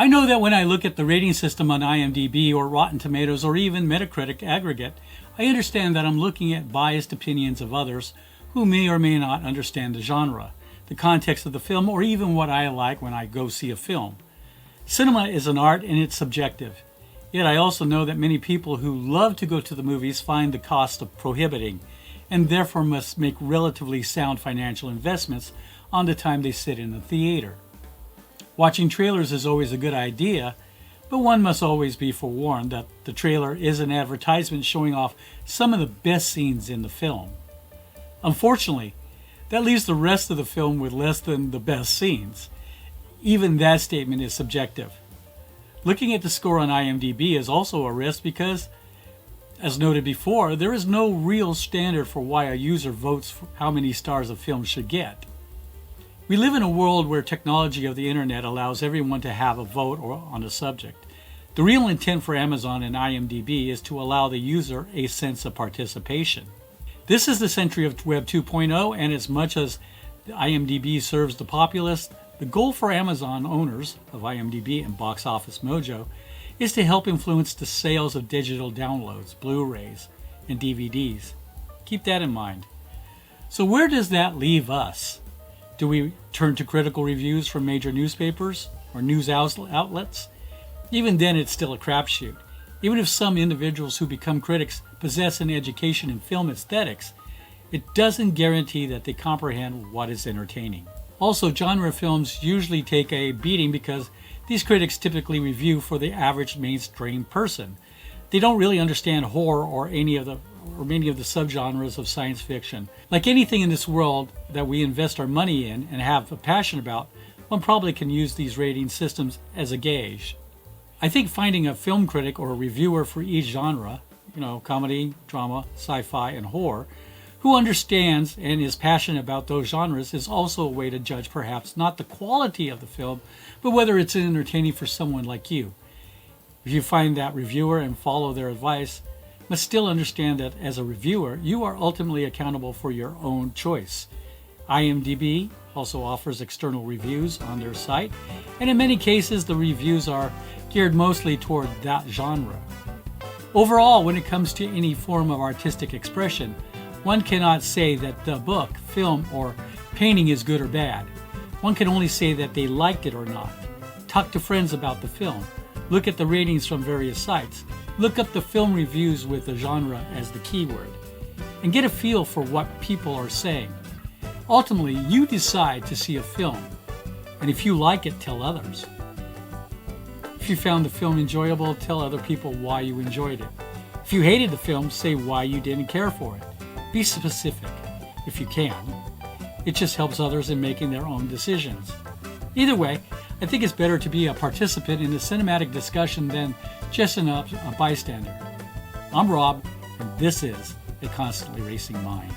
I know that when I look at the rating system on IMDb or Rotten Tomatoes or even Metacritic aggregate, I understand that I'm looking at biased opinions of others who may or may not understand the genre, the context of the film, or even what I like when I go see a film. Cinema is an art and it's subjective. Yet I also know that many people who love to go to the movies find the cost of prohibiting and therefore must make relatively sound financial investments on the time they sit in the theater. Watching trailers is always a good idea, but one must always be forewarned that the trailer is an advertisement showing off some of the best scenes in the film. Unfortunately, that leaves the rest of the film with less than the best scenes. Even that statement is subjective. Looking at the score on IMDb is also a risk because, as noted before, there is no real standard for why a user votes for how many stars a film should get. We live in a world where technology of the internet allows everyone to have a vote on a subject. The real intent for Amazon and IMDb is to allow the user a sense of participation. This is the century of Web 2.0, and as much as IMDb serves the populace, the goal for Amazon owners of IMDb and Box Office Mojo is to help influence the sales of digital downloads, Blu-rays, and DVDs. Keep that in mind. So where does that leave us? Do we turn to critical reviews from major newspapers or news outlets? Even then, it's still a crapshoot. Even if some individuals who become critics possess an education in film aesthetics, it doesn't guarantee that they comprehend what is entertaining. Also, genre films usually take a beating because these critics typically review for the average mainstream person. They don't really understand horror or many of the subgenres of science fiction. Like anything in this world that we invest our money in and have a passion about, one probably can use these rating systems as a gauge. I think finding a film critic or a reviewer for each genre, comedy, drama, sci-fi, and horror, who understands and is passionate about those genres is also a way to judge perhaps not the quality of the film, but whether it's entertaining for someone like you. If you find that reviewer and follow their advice, must still understand that as a reviewer, you are ultimately accountable for your own choice. IMDb also offers external reviews on their site, and in many cases, the reviews are geared mostly toward that genre. Overall, when it comes to any form of artistic expression, one cannot say that the book, film, or painting is good or bad. One can only say that they liked it or not. Talk to friends about the film. Look at the ratings from various sites. Look up the film reviews with the genre as the keyword, and get a feel for what people are saying. Ultimately, you decide to see a film, and if you like it, tell others. If you found the film enjoyable, tell other people why you enjoyed it. If you hated the film, say why you didn't care for it. Be specific, if you can. It just helps others in making their own decisions. Either way, I think it's better to be a participant in the cinematic discussion than just a bystander. I'm Rob, and this is The Constantly Racing Mind.